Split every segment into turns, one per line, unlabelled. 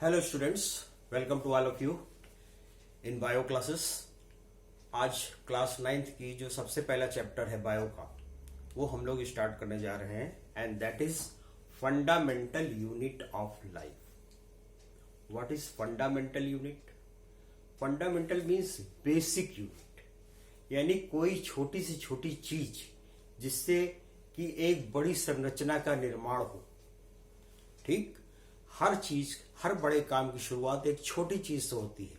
Hello students, welcome to all of you in bio classes. आज class 9th की जो सबसे पहला चैप्टर है बायो का, वो हम लोग स्टार्ट करने जा रहे हैं and that is fundamental unit of life. What is fundamental unit? Fundamental means basic unit, यानी कोई छोटी से छोटी चीज जिससे कि एक बड़ी संरचना का निर्माण हो। ठीक, हर चीज, हर बड़े काम की शुरुआत एक छोटी चीज से होती है।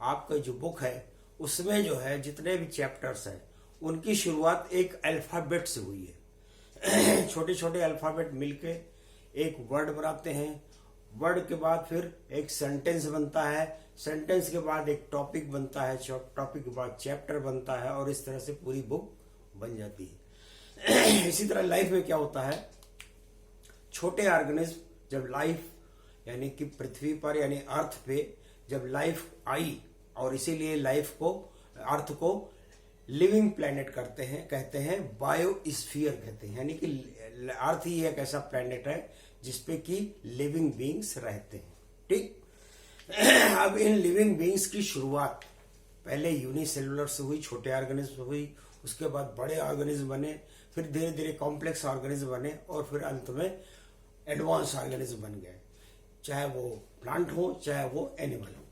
आपका जो बुक है उसमें जो है जितने भी चैप्टर्स हैं उनकी शुरुआत एक अल्फाबेट से हुई है। छोटे छोटे अल्फाबेट मिलके एक वर्ड बनाते हैं, वर्ड के बाद फिर एक सेंटेंस बनता है, सेंटेंस के बाद एक टॉपिक बनता है, टॉपिक के बाद चैप्टर बनता है और इस तरह से पूरी बुक बन जाती है। इसी तरह लाइफ में क्या होता है, छोटे ऑर्गेनिज्म जब लाइफ यानी कि पृथ्वी पर यानी अर्थ पे जब लाइफ आई, और इसीलिए लाइफ को, अर्थ को लिविंग प्लेनेट करते हैं, कहते हैं बायोस्फीयर कहते हैं, यानी कि अर्थ ही एक ऐसा प्लेनेट है जिसपे कि लिविंग बीइंग्स रहते हैं। ठीक, अब इन लिविंग बीइंग्स की शुरुआत पहले यूनिसेलुलर से हुई, छोटे ऑर्गेनिज्म से हुई, उसके बाद बड़े ऑर्गेनिज्म बने, फिर धीरे धीरे कॉम्प्लेक्स ऑर्गेनिज्म बने और फिर अंत में एडवांस ऑर्गेनिज्म बन गए, चाहे वो प्लांट हो चाहे वो एनिमल हो।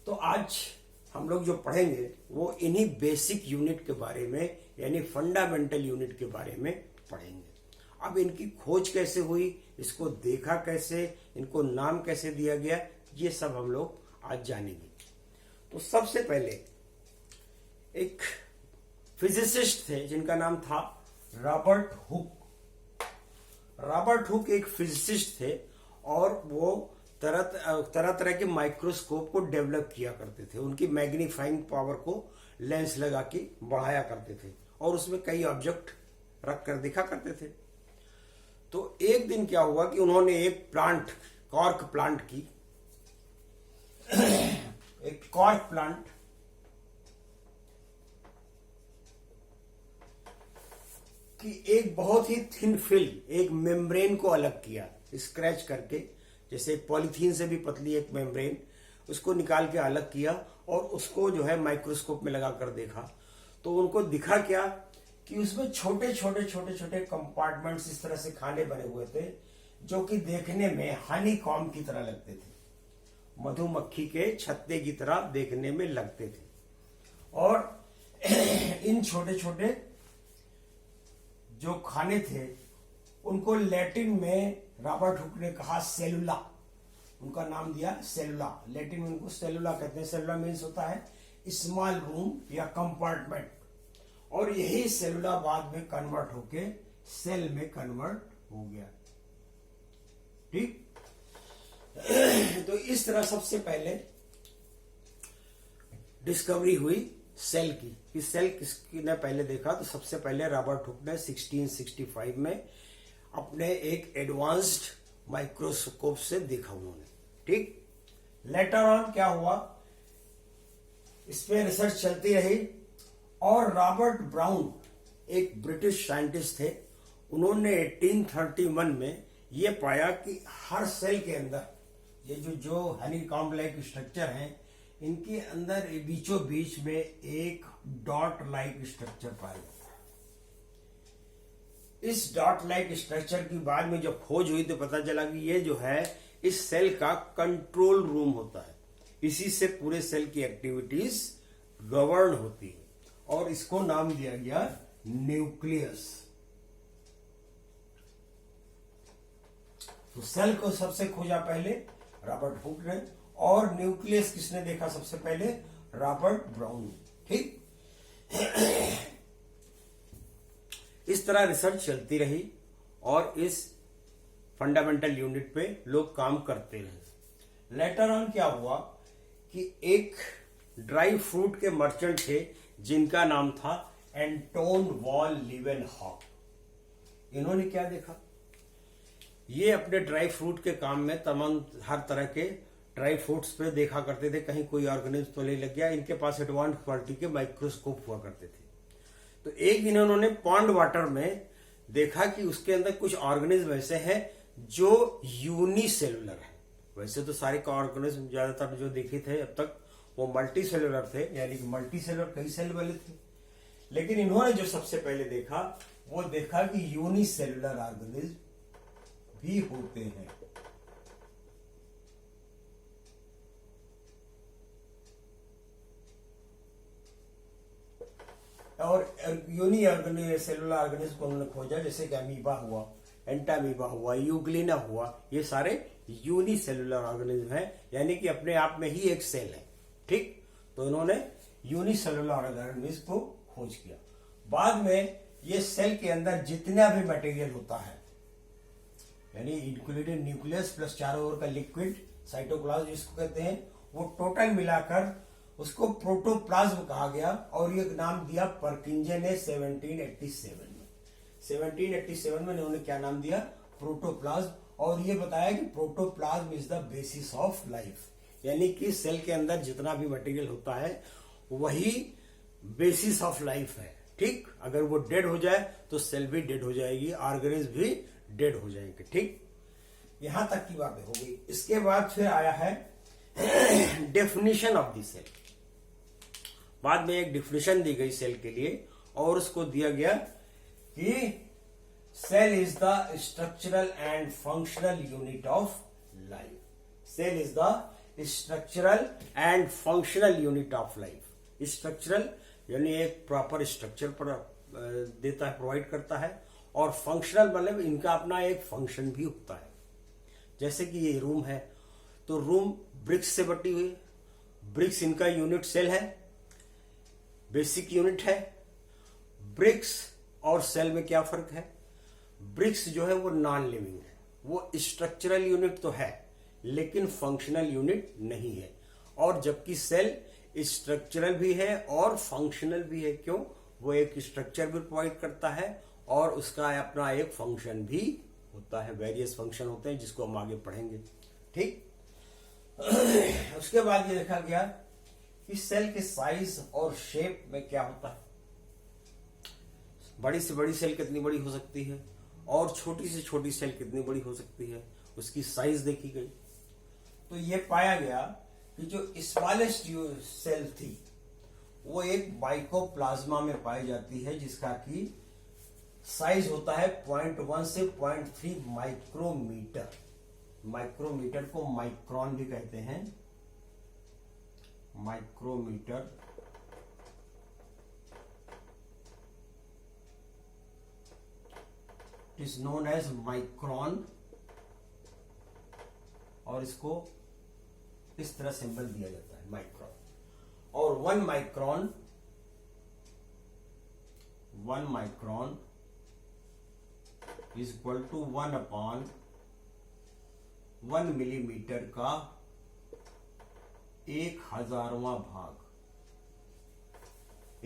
तो आज हम लोग जो पढ़ेंगे वो इन्हीं बेसिक यूनिट के बारे में यानी फंडामेंटल यूनिट के बारे में पढ़ेंगे। अब इनकी खोज कैसे हुई, इसको देखा कैसे, इनको नाम कैसे दिया गया, ये सब हम लोग आज जानेंगे। तो सबसे पहले एक फिजिसिस्ट थे जिनका नाम था रॉबर्ट हुक। रॉबर्ट हुक एक फिजिसिस्ट थे और वो तरह तरह के माइक्रोस्कोप को डेवलप किया करते थे। उनकी मैग्नीफाइंग पावर को लेंस लगा के बढ़ाया करते थे और उसमें कई ऑब्जेक्ट रख कर दिखा करते थे। तो एक दिन क्या हुआ कि उन्होंने एक प्लांट, कॉर्क प्लांट की, एक कॉर्क प्लांट कि एक बहुत ही थिन फिल्म, एक मेम्ब्रेन को अलग किया, स्क्रैच करके, जैसे पॉलीथीन से भी पतली एक मेम्ब्रेन, उसको निकाल के अलग किया और उसको जो है माइक्रोस्कोप में लगा कर देखा। तो उनको दिखा क्या कि उसमें छोटे छोटे छोटे छोटे कंपार्टमेंट्स इस तरह से खाने बने हुए थे जो कि देखने में हनी कॉम्ब की तरह लगते थे, मधुमक्खी के छत्ते की तरह देखने में लगते थे। और इन छोटे छोटे जो खाने थे उनको लैटिन में रॉबर्ट हुक ने कहा सेलुला, उनका नाम दिया सेलुला। लैटिन में उनको सेलुला कहते हैं। सेलुला मीन्स होता है स्मॉल रूम या कंपार्टमेंट, और यही सेलुला बाद में कन्वर्ट होके सेल में कन्वर्ट हो गया। ठीक, तो इस तरह सबसे पहले डिस्कवरी हुई सेल की। कि सेल किसने पहले देखा, तो सबसे पहले रॉबर्ट हुक ने 1665 में अपने एक एडवांस्ड माइक्रोस्कोप से देखा उन्होंने। ठीक, लेटर ऑन क्या हुआ, इस पे रिसर्च चलती रही और रॉबर्ट ब्राउन एक ब्रिटिश साइंटिस्ट थे, उन्होंने 1831 में ये पाया कि हर सेल के अंदर ये जो हनीकॉम्ब लाइक स्ट्रक्चर हैं, इनके अंदर बीचों बीच में एक डॉट लाइक स्ट्रक्चर पाया जाता है। इस डॉट लाइक स्ट्रक्चर की बाद में जब खोज हुई तो पता चला कि ये जो है इस सेल का कंट्रोल रूम होता है, इसी से पूरे सेल की एक्टिविटीज गवर्न होती है और इसको नाम दिया गया न्यूक्लियस। तो सेल को सबसे खोजा पहले रॉबर्ट हुक ने, और न्यूक्लियस किसने देखा सबसे पहले, रॉबर्ट ब्राउन। ठीक, इस तरह रिसर्च चलती रही और इस फंडामेंटल यूनिट पे लोग काम करते रहे। लेटर ऑन क्या हुआ कि एक ड्राई फ्रूट के मर्चेंट थे जिनका नाम था एंटोन वॉन लीवेनहॉक। इन्होंने क्या देखा, ये अपने ड्राई फ्रूट के काम में तमाम हर तरह के ड्राई फ्रूट्स पे देखा करते थे, कहीं कोई ऑर्गेनिज्म तो नहीं लग गया। इनके पास एडवांस क्वालिटी के माइक्रोस्कोप हुआ करते थे। तो एक दिन उन्होंने पॉन्ड वाटर में देखा कि उसके अंदर कुछ ऑर्गेनिज्म ऐसे हैं जो यूनिसेलुलर है। वैसे तो सारे ऑर्गेनिज्म ज्यादातर जो देखे थे अब तक वो मल्टी सेलुलर थे, यानी कि मल्टी सेलुलर कई सेल वाले थे, लेकिन इन्होंने जो सबसे पहले देखा वो देखा कि यूनिसेलुलर ऑर्गेनिज्म भी होते हैं। और सेलुलर ऑर्गेनिज्म को उन्होंने खोजा, जैसे कि अमीबा हुआ, एंटामीबा हुआ, यूग्लिना हुआ, ये सारे यूनिसेलुलर ऑर्गेनिज्म है, यानी कि अपने आप में ही एक सेल है। ठीक, तो इन्होंने यूनिसेलुलर ऑर्गेनिज्म को खोज किया। बाद में ये सेल के अंदर जितना भी मटेरियल होता है, यानी इंक्लूडिंग न्यूक्लियस प्लस चारों ओर का लिक्विड साइटोप्लाज्म जिसको कहते हैं, वो टोटल मिलाकर उसको प्रोटोप्लाज्म कहा गया और ये नाम दिया पर्किंजन ने 1787 में। 1787 में उन्होंने क्या नाम दिया? प्रोटोप्लाज्म। और ये बताया कि protoplasm is the basis of life, यानी कि सेल के अंदर जितना भी मटेरियल होता है वही बेसिस ऑफ लाइफ है। ठीक, अगर वो डेड हो जाए तो सेल भी डेड हो जाएगी, ऑर्गेनिज्म भी डेड हो जाएंगे। ठीक, यहां तक की बातें हो गई। इसके बाद फिर आया है डेफिनेशन ऑफ द सेल। बाद में एक डेफिनेशन दी गई सेल के लिए और उसको दिया गया कि cell is the structural and functional unit of life. Cell is the structural and functional unit of life. Structural यानी एक प्रॉपर स्ट्रक्चर पर देता है, प्रोवाइड करता है, और फंक्शनल मतलब इनका अपना एक फंक्शन भी होता है। जैसे कि ये रूम है तो रूम ब्रिक्स से बटी हुई है, ब्रिक्स इनका यूनिट सेल है, बेसिक यूनिट है। ब्रिक्स और सेल में क्या फर्क है? ब्रिक्स जो है वो नॉन लिविंग है, वो स्ट्रक्चरल यूनिट तो है लेकिन फंक्शनल यूनिट नहीं है, और जबकि सेल स्ट्रक्चरल भी है और फंक्शनल भी है। क्यों? वो एक स्ट्रक्चर भी प्रोवाइड करता है और उसका अपना एक फंक्शन भी होता है। वेरियस फंक्शन होते हैं जिसको हम आगे पढ़ेंगे। ठीक, उसके बाद ये देखा गया कि सेल के साइज और शेप में क्या होता है। बड़ी से बड़ी सेल कितनी बड़ी हो सकती है और छोटी से छोटी सेल कितनी बड़ी हो सकती है, उसकी साइज देखी गई। तो ये पाया गया कि जो स्मॉलेस्ट सेल थी वो एक माइकोप्लाज्मा में पाई जाती है, जिसका कि साइज होता है 0.1 से 0.3 माइक्रोमीटर। माइक्रोमीटर को माइक्रोन भी कहते हैं। Micrometre is known as micron, और इसको इस तरह सिंबल दिया जाता है माइक्रोन। और 1 micron is equal to 1/1 millimetre का 1000वां भाग।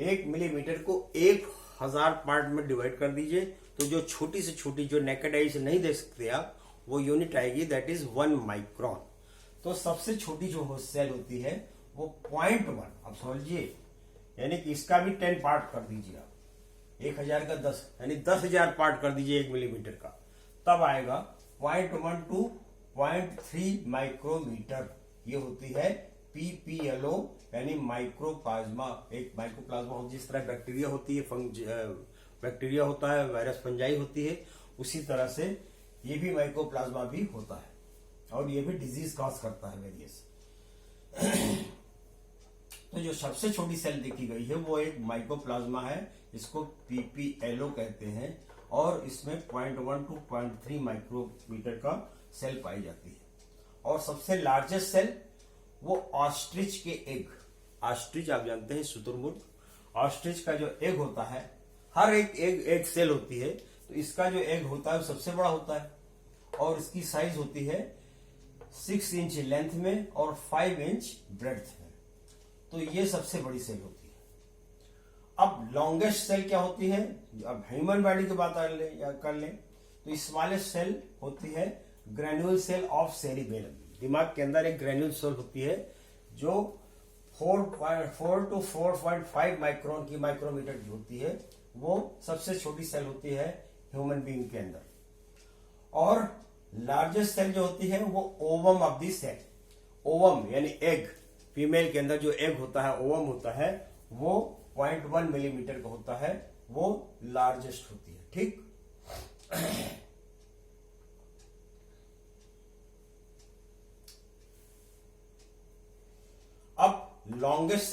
1 मिलीमीटर को 1000 पार्ट में डिवाइड कर दीजिए तो जो छोटी से छोटी, जो नेकेड आई से नहीं देख सकते आप, वो यूनिट आएगी, दैट इज 1 माइक्रोन। तो सबसे छोटी जो सेल होती है वो 0.1, अब समझिए, यानी कि इसका भी 10 पार्ट कर दीजिए आप, 1000 का 10 यानी 10,000 पार्ट कर दीजिए 1 मिलीमीटर का, तब आएगा 0.1 to 0.3 माइक्रोमीटर। ये होती है PPLO यानी माइक्रोप्लाज्मा। एक माइक्रोप्लाज्मा जिस तरह बैक्टीरिया होती है, बैक्टीरिया होता है, वायरस फंजाई होती है, उसी तरह से ये भी माइक्रोप्लाज्मा भी होता है और ये भी डिजीज कॉज करता है वेरियस। तो जो सबसे छोटी सेल देखी गई है वो एक माइक्रोप्लाज्मा है, इसको PPLO कहते हैं, और इसमें 0.1 to 0.3 माइक्रोमीटर का सेल पाई जाती है। और सबसे लार्जेस्ट सेल वो ऑस्ट्रिच के एग। ऑस्ट्रिच आप जानते हैं शुतुरमुर्ग, ऑस्ट्रिच का जो एग होता है, हर एक सेल होती है, तो इसका जो एग होता है वो सबसे बड़ा होता है और इसकी साइज होती है 6 इंच लेंथ में और 5 इंच ब्रेड्थ में। तो ये सबसे बड़ी सेल होती है। अब लॉन्गेस्ट सेल क्या होती है? अब ह्यूमन बॉडी की बात कर लें तो स्मॉलेस्ट सेल होती है ग्रेन्यूल सेल ऑफ सेरिबेलम। दिमाग के अंदर एक ग्रेन्यूल सेल होती है जो 4 to 4.5 माइक्रोन की माइक्रोमीटर की होती है। वो सबसे छोटी सेल होती है ह्यूमन बीइंग के अंदर। और लार्जेस्ट सेल जो होती है वो ovum of the cell, ovum यानी एग, फीमेल के अंदर जो एग होता है, ओवम होता है, वो 0.1 मिलीमीटर का होता है, वो लार्जेस्ट होती है। ठीक, अब लॉन्गेस्ट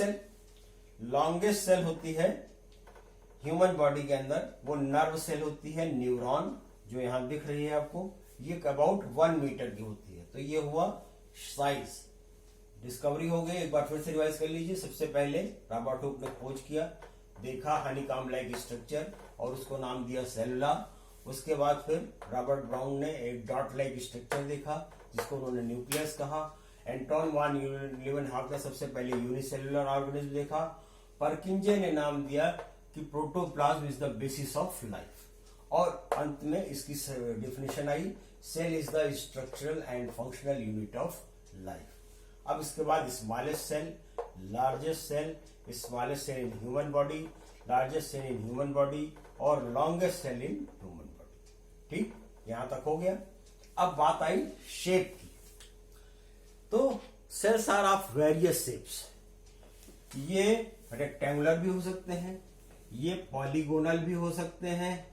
सेल होती है ह्यूमन बॉडी के अंदर, वो नर्व सेल होती है, न्यूरॉन, जो यहां दिख रही है आपको, ये अबाउट 1 मीटर की होती है। तो ये हुआ साइज, डिस्कवरी हो गई। एक बार फिर से रिवाइज कर लीजिए। सबसे पहले रॉबर्ट हुक ने खोज किया, देखा हनीकॉम्ब लाइक स्ट्रक्चर और उसको नाम दिया सेलुला। उसके बाद फिर रॉबर्ट ब्राउन ने एक डॉट लाइक स्ट्रक्चर देखा जिसको उन्होंने न्यूक्लियस कहा। एंटोन वान लीeuwenhoek ने सबसे पहले यूनिसेलुलर ऑर्गेनिज्म देखा। परकिंजे ने नाम दिया कि protoplasm is the basis of life. और अंत में इसकी डेफिनेशन आई, cell is the structural and functional unit of life. अब इसके बाद smallest cell, largest cell, smallest cell in human body, largest cell in human body और longest cell in human body. ठीक, यहां तक हो गया। अब बात आई शेप की। तो cells are of various shapes. ये रेक्टेंगुलर भी हो सकते हैं, ये पॉलीगोनल भी हो सकते हैं,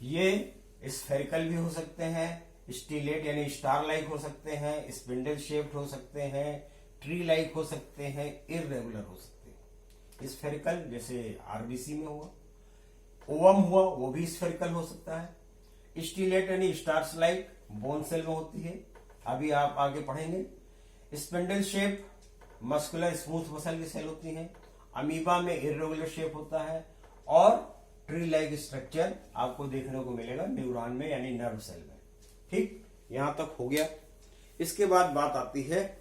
ये स्फेरिकल भी हो सकते हैं, स्टीलेट यानी स्टार लाइक हो सकते हैं, स्पिंडल शेप्ड हो सकते हैं, ट्री लाइक हो सकते हैं, इररेगुलर हो सकते हैं। स्फेरिकल जैसे आरबीसी में हुआ, ओवम हुआ वो भी स्फेरिकल हो सकता है। स्टीलेट यानी स्टार्स लाइक बोन सेल में होती है, अभी आप आगे पढ़ेंगे। Spindle shape muscular smooth muscle की सेल होती है। अमीबा में इररेगुलर शेप होता है और ट्री लाइक स्ट्रक्चर आपको देखने को मिलेगा न्यूरॉन में यानी नर्व सेल में। ठीक, यहां तक हो गया। इसके बाद बात आती है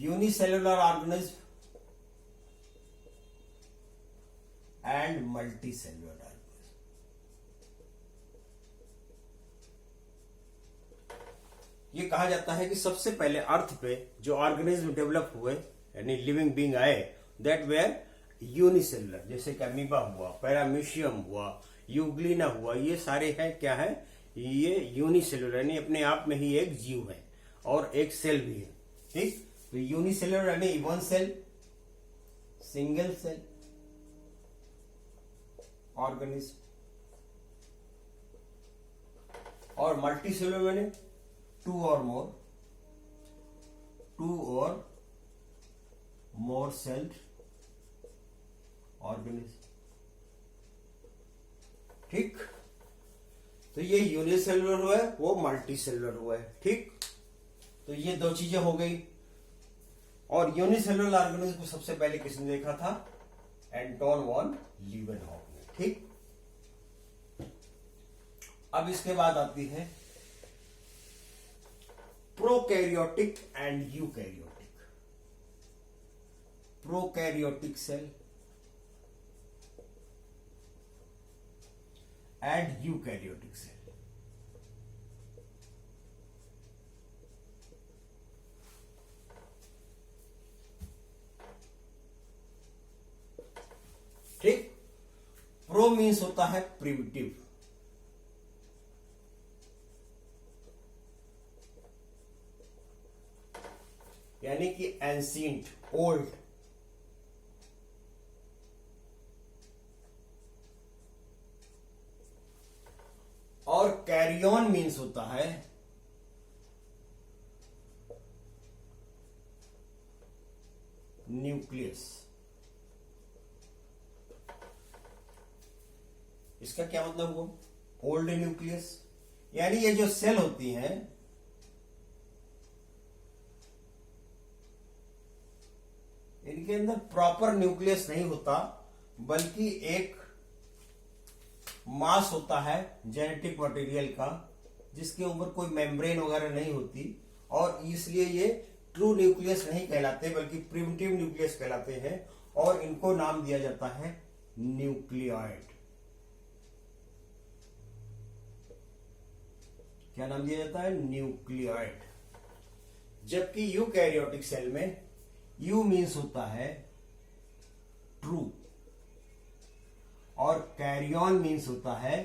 unicellular organism and multi cellular organism. ये कहा जाता है कि सबसे पहले अर्थ पे जो ऑर्गेनिज्म डेवलप हुए यानी लिविंग बींग आए, दैट वेयर यूनिसेलुलर, जैसे कि अमीबा हुआ, पैरामीशियम हुआ, यूग्लिना हुआ, ये सारे हैं क्या है, ये यूनिसेलुलर यानी अपने आप में ही एक जीव है और एक सेल भी है। ठीक, तो यूनिसेलुलर यानी one cell, single cell organism, और मल्टी सेलुलर यानी two or more celled organism. ठीक, तो ये यूनिसेलुलर हुआ है, वो मल्टी सेलुलर हुआ है। ठीक, तो ये दो चीजें हो गई। और यूनिसेलुलर ऑर्गेनिज्म को सबसे पहले किसने देखा था, एंटोन वॉन लीeuwenhoek ने। ठीक, अब इसके बाद आती है prokaryotic and eukaryotic. Prokaryotic cell and eukaryotic cell. ठीक, प्रो मीन्स होता है प्रिमिटिव, यानी कि एंशिएंट, ओल्ड। और कैरियन मीन्स होता है न्यूक्लियस। इसका क्या मतलब हुआ, ओल्ड न्यूक्लियस, यानी ये जो सेल होती हैं इनके अंदर प्रॉपर न्यूक्लियस नहीं होता, बल्कि एक मास होता है जेनेटिक मटेरियल का, जिसके ऊपर कोई मेम्ब्रेन वगैरह नहीं होती, और इसलिए ये ट्रू न्यूक्लियस नहीं कहलाते बल्कि प्रिमिटिव न्यूक्लियस कहलाते हैं, और इनको नाम दिया जाता है न्यूक्लियोइड। क्या नाम दिया जाता है? न्यूक्लियोइड। जबकि यूकैरियोटिक सेल में यू मीन्स होता है ट्रू और कैरियन मीन्स होता है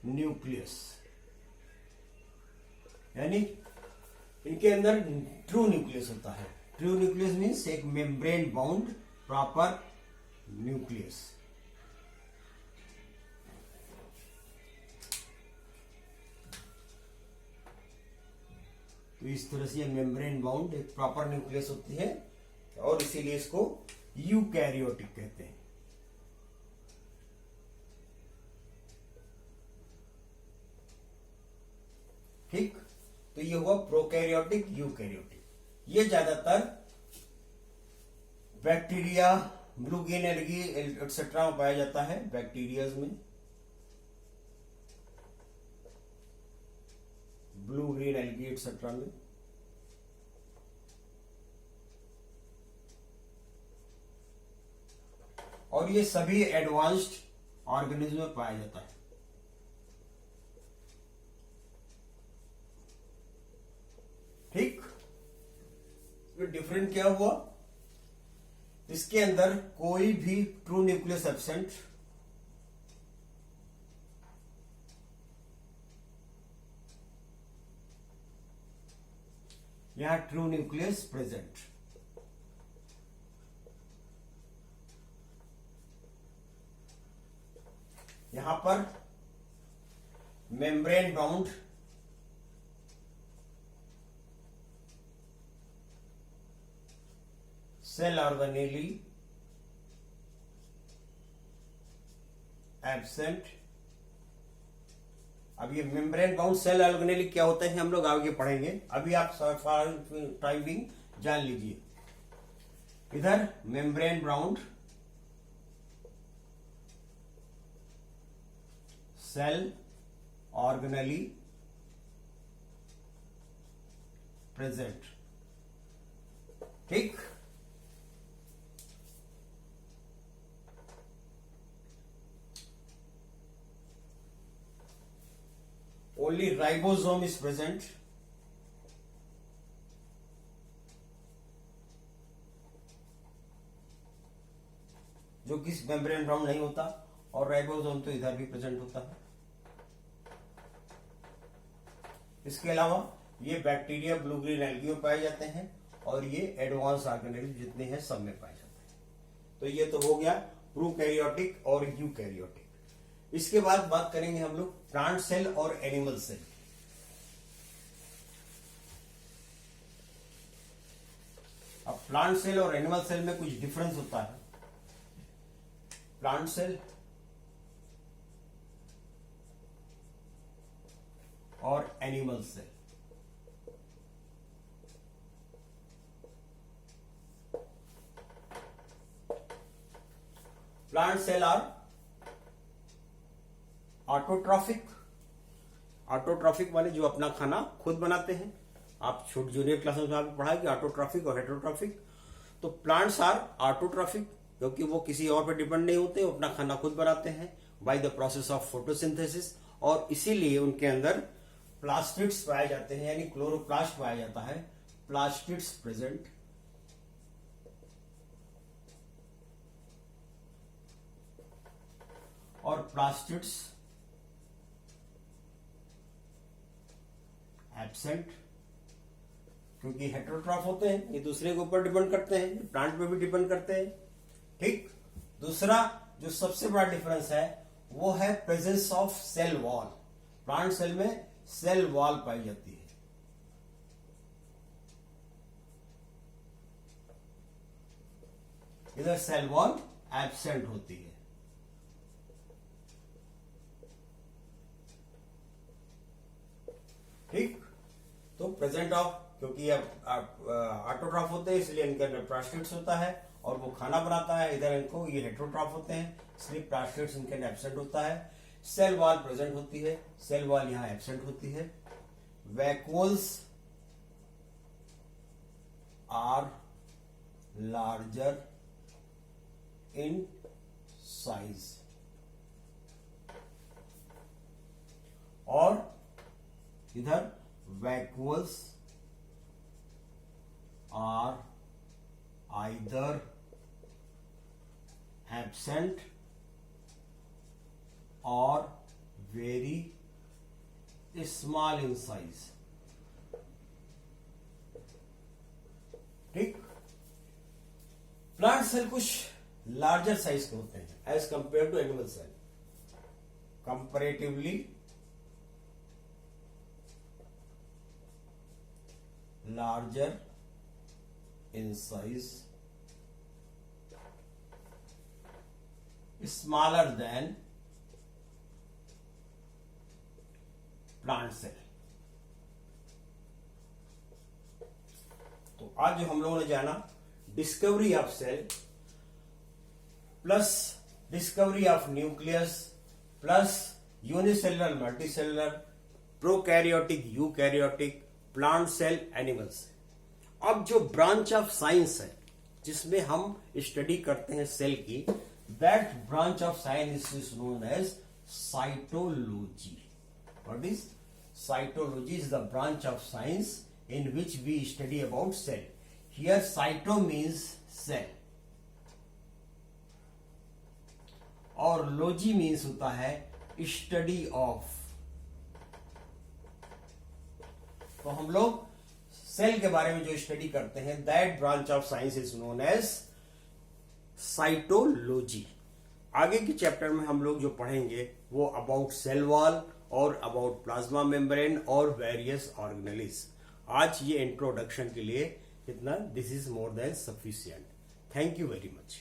न्यूक्लियस। यानी इनके अंदर ट्रू न्यूक्लियस होता है। ट्रू न्यूक्लियस मीन्स एक मेम्ब्रेन बाउंड प्रॉपर न्यूक्लियस। तो इस तरह से मेम्ब्रेन बाउंड एक प्रॉपर न्यूक्लियस होती है और इसीलिए इसको यूकैरियोटिक कहते हैं। ठीक, तो ये हुआ प्रोकैरियोटिक, यूकैरियोटिक। ये ज्यादातर bacteria, blue green algae etcetera में पाया जाता है, बैक्टीरियाज में, ब्लू ग्रीन एल्गी एक्सेट्रा में। और ये सभी एडवांस्ड ऑर्गेनिज्म में पाया जाता है। ठीक, डिफरेंट क्या हुआ? इसके अंदर कोई भी ट्रू न्यूक्लियस एब्सेंट, यहां ट्रू न्यूक्लियस प्रेजेंट। यहां पर membrane bound cell organelle absent. अब ये मेम्ब्रेन बाउंड सेल ऑर्गेनेली क्या होता है हम लोग आगे पढ़ेंगे, अभी आप टाइपिंग जान लीजिए। इधर membrane bound cell organelle present. ठीक, only ribosome is present, जो कि मेम्ब्रेन बाउंड नहीं होता, और राइबोसोम तो इधर भी प्रेजेंट होता है। इसके अलावा ये बैक्टीरिया, ब्लू ग्रीन एल्गी में पाए जाते हैं और ये एडवांस ऑर्गेनिज्म जितने हैं सब में पाए जाते हैं। तो ये तो हो गया प्रोकैरियोटिक और यूकैरियोटिक। इसके बाद बात करेंगे हम लोग प्लांट सेल और एनिमल सेल। अब प्लांट सेल और एनिमल सेल में कुछ डिफरेंस होता है। प्लांट सेल और animal cell, plant cell are autotrophic. Autotrophic माने जो अपना खाना खुद बनाते हैं। आप छोटे जूनियर क्लास में आपने पढ़ा कि ऑटोट्रॉफिक और हेटेरोट्रॉफिक। तो प्लांट्स आर ऑटोट्रॉफिक क्योंकि वो किसी और पे डिपेंड नहीं होते, वो अपना खाना खुद बनाते हैं by the process of photosynthesis, और इसीलिए उनके अंदर प्लास्टिड्स पाए जाते हैं, यानी क्लोरोप्लास्ट पाया जाता है, प्लास्टिड्स प्रेजेंट। और प्लास्टिड्स एब्सेंट, क्योंकि हेटेरोट्रॉफ होते हैं, ये दूसरे के ऊपर डिपेंड करते हैं, प्लांट पे भी डिपेंड करते हैं। ठीक, दूसरा जो सबसे बड़ा डिफरेंस है वो है presence of cell wall. Plant cell में सेल वॉल पाई जाती है, इधर सेल वॉल एब्सेंट होती है। ठीक, तो प्रेजेंट ऑफ, क्योंकि ऑटोट्रॉफ होते हैं इसलिए इनके अंदर प्लास्टिड्स होता है और वो खाना बनाता है। इधर इनको ये हेटेरोट्रॉफ होते हैं इसलिए प्लास्टिड्स इनके अंदर एब्सेंट होता है। सेल वॉल प्रेजेंट होती है, सेल वॉल यहां एब्सेंट होती है। Vacuoles are larger in size. either vacuoles are either absent or very small in size. ठीक, प्लांट सेल कुछ लार्जर साइज के होते हैं as compare to animal cell, comparatively larger in size, smaller than plant cell. तो आज जो हम लोगों ने जाना discovery of cell plus discovery of nucleus plus unicellular multicellular prokaryotic eukaryotic plant cell animal cell. अब जो ब्रांच ऑफ साइंस है जिसमें हम स्टडी करते हैं सेल की, that branch of science is known as cytology. What is cytology? Is the branch of science in which we study about cell. Here cyto means cell और logy means होता है study of. तो हम लोग cell के बारे में जो स्टडी करते हैं, that branch of science is known as cytology. आगे के चैप्टर में हम लोग जो पढ़ेंगे वो अबाउट सेल वॉल और अबाउट प्लाज्मा मेम्ब्रेन और वेरियस ऑर्गेनेल्स। आज ये इंट्रोडक्शन के लिए इतना, this is more than sufficient. Thank you very much.